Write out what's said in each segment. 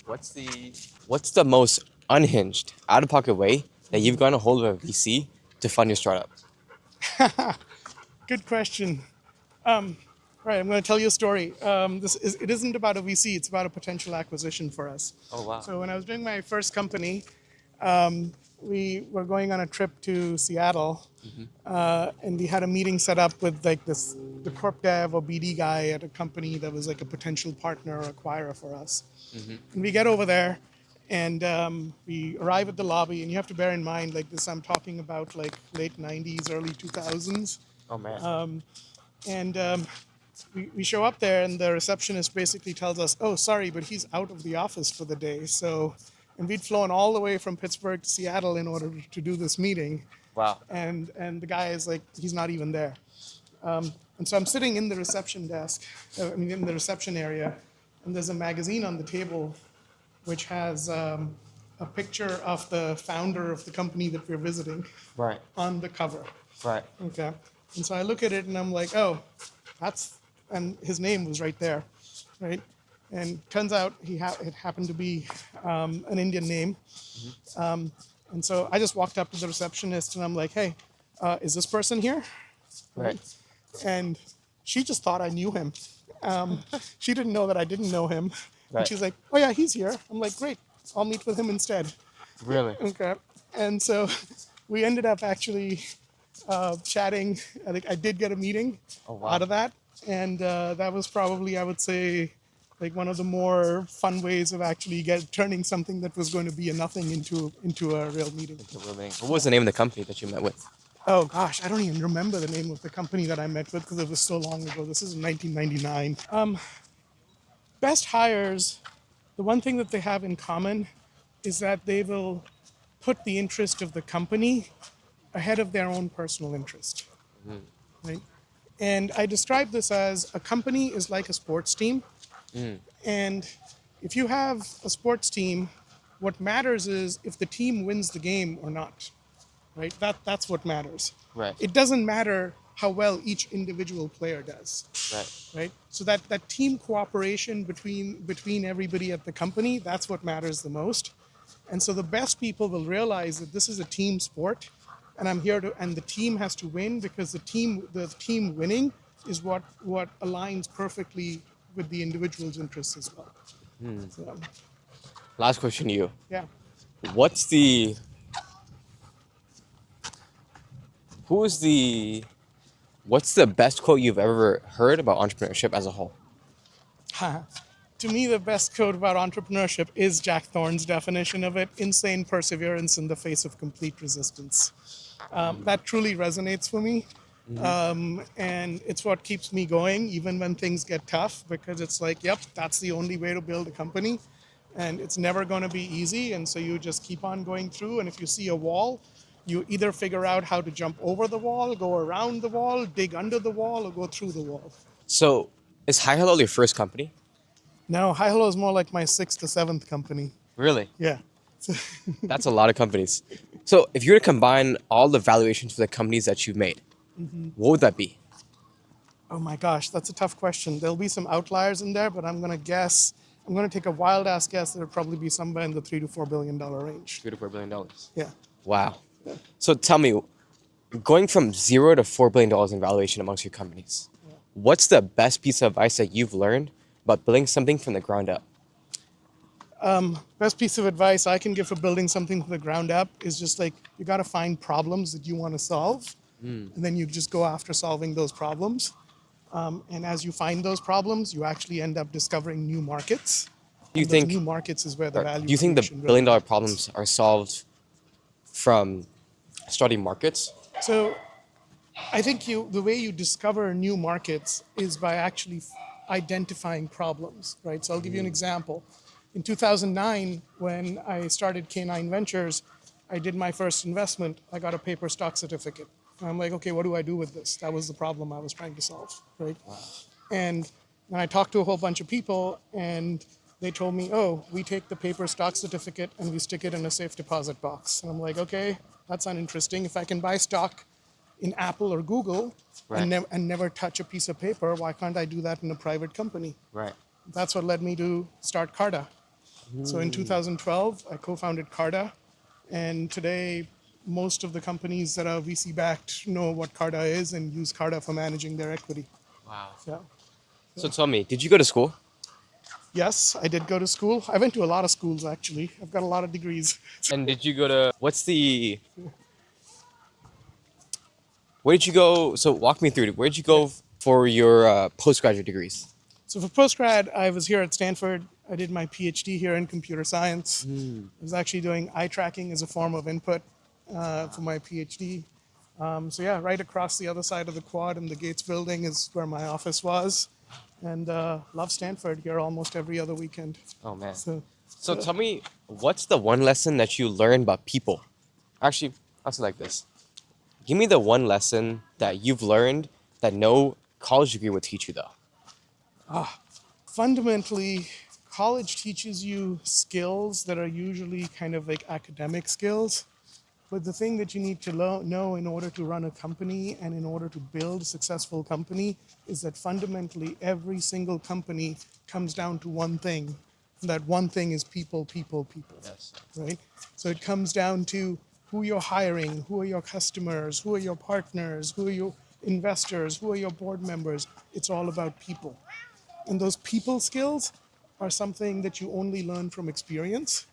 What's the most unhinged, out of pocket way that you've gotten a hold of a VC to fund your startup? Good question. Right, I'm going to tell you a story. It isn't about a VC; it's about a potential acquisition for us. Oh wow. So when I was doing my first company, we were going on a trip to Seattle, and we had a meeting set up with like the corp dev or BD guy at a company that was like a potential partner or acquirer for us. And we get over there, and we arrive at the lobby, and you have to bear in mind like this. I'm talking about like late '90s, early 2000s. Oh man. And we show up there, and the receptionist basically tells us, "Oh, sorry, but he's out of the office for the day." So, and we'd flown all the way from Pittsburgh to Seattle in order to do this meeting, Wow. and the guy is like, he's not even there. And so I'm sitting in the reception desk, in the reception area, and there's a magazine on the table, which has a picture of the founder of the company that we're visiting Right. on the cover. Right. Okay. And so I look at it and I'm like, oh, and his name was right there, right? And turns out it happened to be an Indian name. And so I just walked up to the receptionist and I'm like, hey, is this person here? Right. And she just thought I knew him. She didn't know that I didn't know him. And Right. she's like, oh yeah, he's here. I'm like, great, I'll meet with him instead. Really. Okay. And so we ended up actually chatting. I think I did get a meeting Oh wow. out of that. And that was probably, I would say, like one of the more fun ways of actually turning something that was going to be a nothing into a real meeting. What was the name of the company that you met with? Oh gosh, I don't even remember the name of the company that I met with because it was so long ago. This is in 1999. Best hires, the one thing that they have in common is that they will put the interest of the company ahead of their own personal interest, right? And I describe this as a company is like a sports team. And if you have a sports team, what matters is if the team wins the game or not, right? That's what matters. Right. It doesn't matter how well each individual player does, Right. right? So that team cooperation between everybody at the company, that's what matters the most. And so the best people will realize that this is a team sport, and and the team has to win because the team winning is what aligns perfectly with the individual's interests as well. So, Last question to you. yeah. What's the who's the what's the best quote you've ever heard about entrepreneurship as a whole? To me, the best quote about entrepreneurship is Jack Thorne's definition of it: insane perseverance in the face of complete resistance. That truly resonates for me. And it's what keeps me going even when things get tough, because it's like, yep, that's the only way to build a company, and it's never going to be easy. And so you just keep on going through, and if you see a wall, you either figure out how to jump over the wall, go around the wall, dig under the wall, or go through the wall. So, is HiHello your first company? Now, HiHello is more like my sixth or seventh company. Really? Yeah. That's a lot of companies. So, if you were to combine all the valuations for the companies that you've made, what would that be? Oh my gosh, that's a tough question. There'll be some outliers in there, but I'm going to take a wild ass guess. There'll probably be somewhere in the $3 to $4 billion range. $3 to $4 billion. Yeah. Wow. So tell me, going from $0 to $4 billion in valuation amongst your companies, what's the best piece of advice that you've learned about building something from the ground up? Best piece of advice I can give for building something from the ground up is just like, you got to find problems that you want to solve, and then you just go after solving those problems. And as you find those problems, you actually end up discovering new markets. Do you And those think, new markets is where the value do you think the creation really billion-dollar happens. problems are solved from studying markets? So I think the way you discover new markets is by actually identifying problems, right? So I'll give you an example. In 2009, when I started K9 Ventures, I did my first investment. I got a paper stock certificate. And I'm like, okay, what do I do with this? That was the problem I was trying to solve, right? And then I talked to a whole bunch of people, and they told me, oh, we take the paper stock certificate and we stick it in a safe deposit box. And I'm like, okay, that's uninteresting. If I can buy stock in Apple or Google Right. and never touch a piece of paper, why can't I do that in a private company? Right. That's what led me to start Carta. So in 2012, I co-founded Carta, and today most of the companies that are VC backed know what Carta is and use Carta for managing their equity. Wow. So So tell me, did you go to school? yes, I did go to school. I went to a lot of schools actually. I've got a lot of degrees. And did you go to, where did you go? So walk me through it. Where did you go for your postgraduate degrees? So for postgrad, I was here at Stanford. I did my PhD here in computer science. I was actually doing eye tracking as a form of input for my PhD. So yeah, right across the other side of the quad in the Gates building is where my office was. And love Stanford here almost every other weekend. Oh man. So So tell me, what's the one lesson that you learned about people? Actually, I'll say like this. Give me the one lesson that you've learned that no college degree would teach you though. fundamentally, college teaches you skills that are usually kind of like academic skills. But the thing that you need to know in order to run a company and in order to build a successful company is that fundamentally every single company comes down to one thing. And that one thing is people, people, people. Yes. Right? So it comes down to who you're hiring, who are your customers, who are your partners, who are your investors, who are your board members. It's all about people. And those people skills are something that you only learn from experience.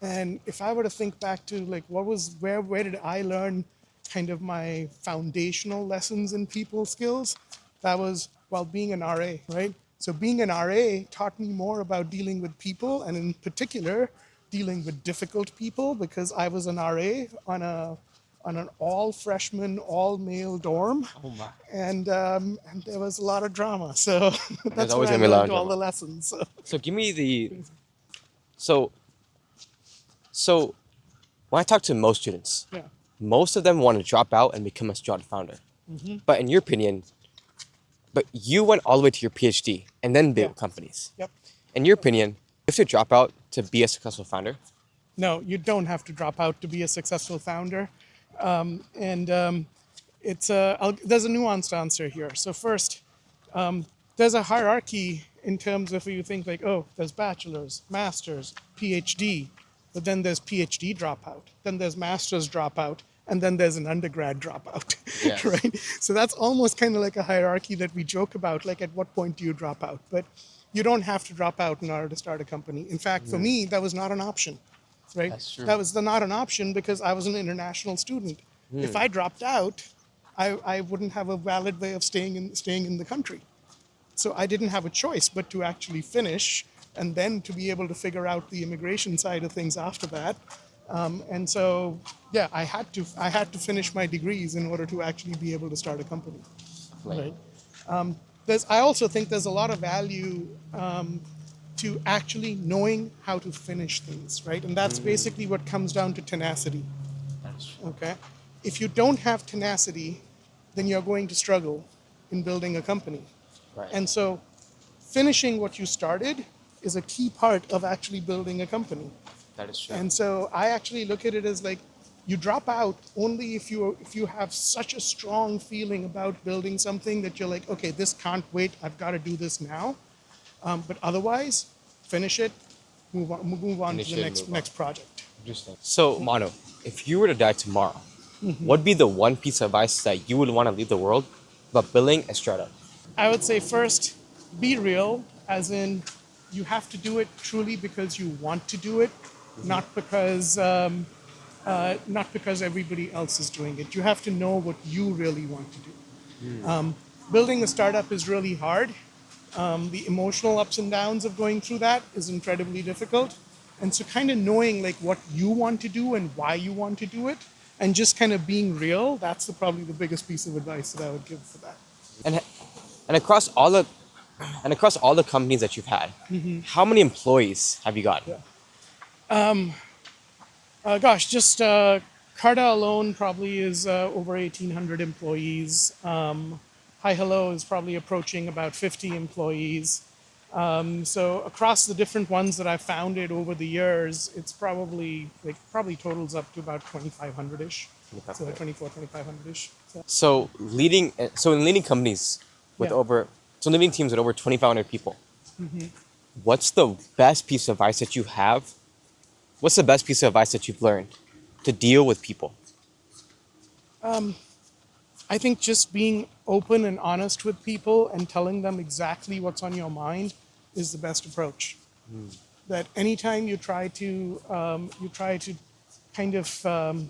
And if I were to think back to like where did I learn kind of my foundational lessons in people skills, that was while being an RA, right? So being an RA taught me more about dealing with people and in particular dealing with difficult people because I was an RA on an all freshman, all male dorm. Oh my. And there was a lot of drama. So There's that's always where I gonna be a lot learned of all the drama. lessons. So. So give me the so so when I talk to most students, Yeah. most of them want to drop out and become a startup founder. But in your opinion, but you went all the way to your PhD and then Yeah. built companies. Yep. In your opinion, you have to drop out to be a successful founder? No, you don't have to drop out to be a successful founder. And there's a nuanced answer here. So first, there's a hierarchy in terms of you think like, oh, there's bachelor's, master's, PhD, but then there's PhD dropout, then there's master's dropout, and then there's an undergrad dropout, Yes. right? So that's almost kind of like a hierarchy that we joke about, like at what point do you drop out? But you don't have to drop out in order to start a company. In fact, for me, that was not an option, right? That's true. That was not an option because I was an international student. If I dropped out, I wouldn't have a valid way of staying in the country. So I didn't have a choice but to actually finish and then to be able to figure out the immigration side of things after that. And so, yeah, I had to finish my degrees in order to actually be able to start a company. Right. I also think there's a lot of value to actually knowing how to finish things, right? And that's basically what comes down to tenacity. Okay. If you don't have tenacity, then you're going to struggle in building a company. Right. And so finishing what you started is a key part of actually building a company. That is true. And so I actually look at it as like you drop out only if you have such a strong feeling about building something that you're like, okay, this can't wait. I've got to do this now. But otherwise, finish it, move on Finish to the it, move on. next project. Interesting. So, Manu, if you were to die tomorrow, what'd be the one piece of advice that you would want to leave the world about building a startup? I would say first, be real, as in you have to do it truly because you want to do it, not because everybody else is doing it. You have to know what you really want to do. Building a startup is really hard. The emotional ups and downs of going through that is incredibly difficult. And so kind of knowing like what you want to do and why you want to do it and just kind of being real, that's probably the biggest piece of advice that I would give for that. And and across all the companies that you've had, how many employees have you got? Just Carta alone probably is over 1,800 employees. HiHello is probably approaching about 50 employees. So across the different ones that I've founded over the years, it's probably totals up to about 2,500-ish. So 2,500-ish. So in leading companies with Yeah. leading teams with over 2,500 people, What's the best piece of advice that you have? What's the best piece of advice that you've learned to deal with people? I think just being open and honest with people and telling them exactly what's on your mind is the best approach. That anytime you try to kind of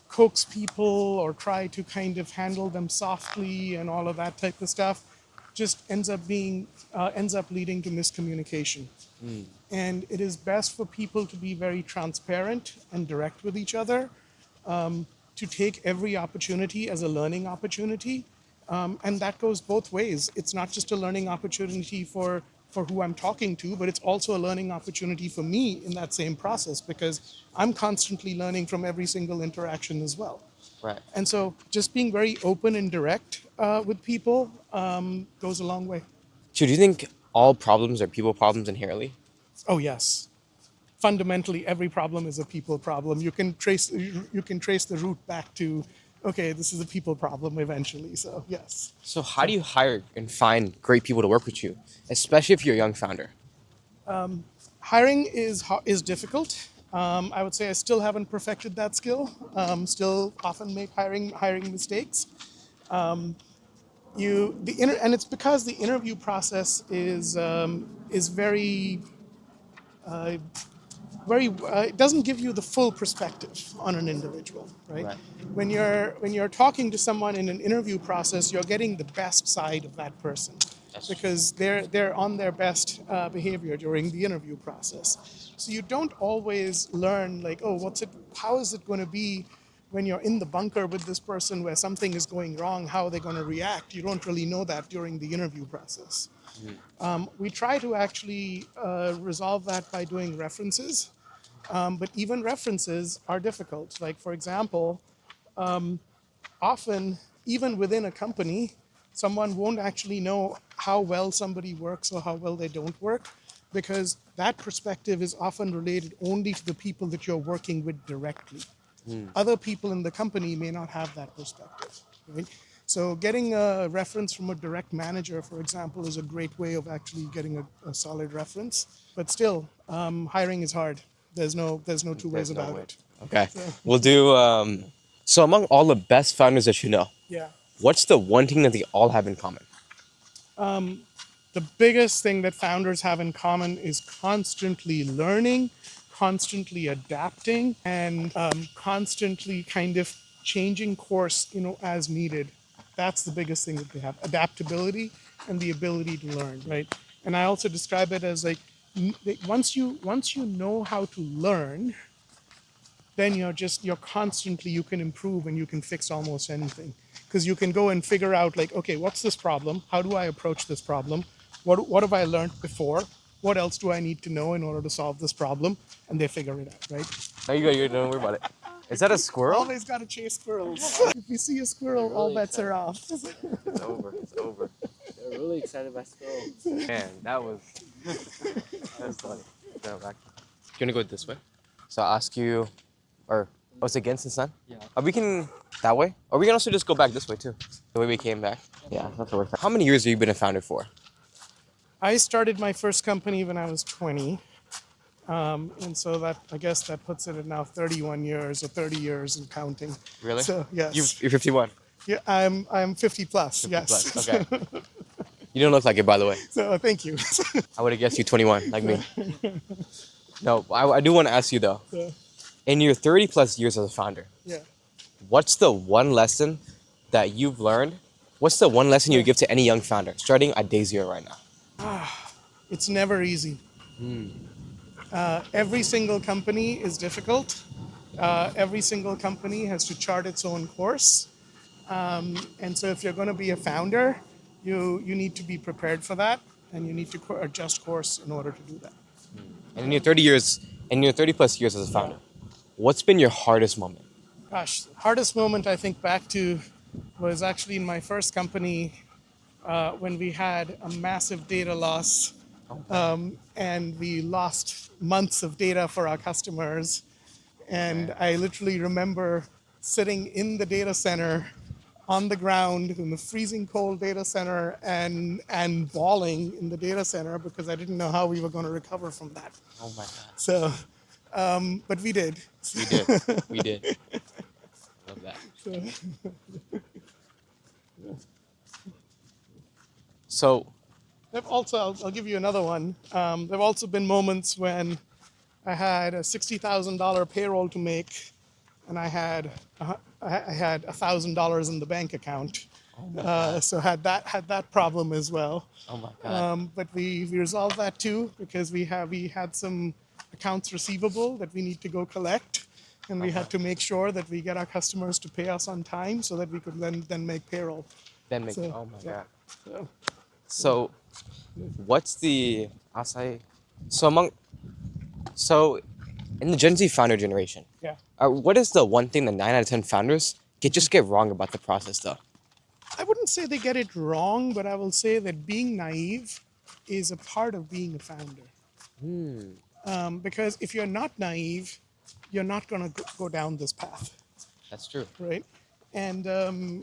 coax people or try to kind of handle them softly and all of that type of stuff, just ends up leading to miscommunication. And it is best for people to be very transparent and direct with each other, to take every opportunity as a learning opportunity. And that goes both ways. It's not just a learning opportunity for who I'm talking to, but it's also a learning opportunity for me in that same process because I'm constantly learning from every single interaction as well. Right. And so just being very open and direct with people goes a long way. So do you think all problems are people problems inherently? Oh, yes. Fundamentally, every problem is a people problem. You can trace the root back to, okay, this is a people problem eventually. So yes. So how do you hire and find great people to work with you, especially if you're a young founder? Hiring is difficult. I would say I still haven't perfected that skill. Still often make hiring mistakes. And it's because the interview process is very it doesn't give you the full perspective on an individual, right? Right. When you're talking to someone in an interview process, you're getting the best side of that person That's because they're on their best behavior during the interview process. So you don't always learn like, oh, how is it going to be when you're in the bunker with this person where something is going wrong, how are they going to react? You don't really know that during the interview process. We try to actually resolve that by doing references, but even references are difficult. Like, for example, often, even within a company, someone won't actually know how well somebody works or how well they don't work because that perspective is often related only to the people that you're working with directly. Other people in the company may not have that perspective, right? So getting a reference from a direct manager, for example, is a great way of actually getting a solid reference. But still, hiring is hard. There's no two ways There's no about way. it. Okay. We'll do so among all the best founders that you know, Yeah. what's the one thing that they all have in common? The biggest thing that founders have in common is constantly learning, constantly adapting, and constantly kind of changing course, as needed. That's the biggest thing that they have: adaptability and the ability to learn, right? And I also describe it as like once you know how to learn, then you can improve and you can fix almost anything because you can go and figure out like, okay, what's this problem, how do I approach this problem, what have I learned before, what else do I need to know in order to solve this problem, and they figure it out, right? No, you go. You don't worry about it. Is that a squirrel? Always got to chase squirrels. If you see a squirrel, They're all really bets are off. It's over. It's over. They're really excited by squirrels. Man, that was funny. No, back. You wanna go this way? So I'll ask you, or it's against the sun? Yeah. We can that way, or we can also just go back this way too. The way we came back. Yeah, that's what works. How many years have you been a founder for? I started my first company when I was 20. And so I guess that puts it at now 31 years or 30 years and counting. Really? So yes. You're 51. Yeah, I'm 50 plus. 50 Yes. plus. Okay. You don't look like it, by the way. So thank you. I would have guessed you 21, like me. No, I do want to ask you though. Yeah. In your 30 plus years as a founder, Yeah. what's the one lesson that you've learned? What's the one lesson you would give to any young founder starting at day zero right now? It's never easy. Every single company is difficult. Every single company has to chart its own course. And so if you're going to be a founder, you need to be prepared for that, and you need to adjust course in order to do that. And in your 30 plus years as a founder, what's been your hardest moment? Gosh, hardest moment I think back to was actually in my first company when we had a massive data loss, and we lost months of data for our customers. And I literally remember sitting in the data center on the ground in the freezing cold data center and bawling in the data center because I didn't know how we were going to recover from that. Oh my God. So, but we did. We did. We did. Love that. So, There've also, I'll give you another one. There've also been moments when I had a $60,000 payroll to make, and I had $1,000 in the bank account. So had that problem as well. oh my God. But we resolved that too because we had some accounts receivable that we need to go collect, and we had to make sure that we get our customers to pay us on time so that we could then make payroll. Then make. So, Oh my yeah. God. So, So, what's the so in the Gen Z founder generation, yeah. what is the one thing that 9 out of 10 founders get wrong about the process though? I wouldn't say they get it wrong, but I will say that being naive is a part of being a founder. Because if you're not naive, you're not going to go down this path, That's true. right? And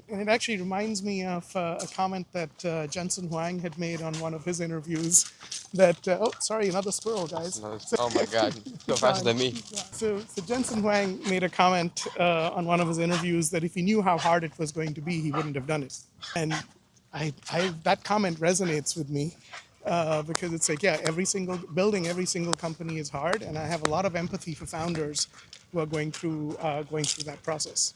it actually reminds me of a comment that Jensen Huang had made on one of his interviews. That oh, sorry, another squirrel, guys. Oh my God. Go faster than me. So Jensen Huang made a comment on one of his interviews that if he knew how hard it was going to be, he wouldn't have done it. And that comment resonates with me because it's like, yeah, every single company is hard, and I have a lot of empathy for founders who are going through that process.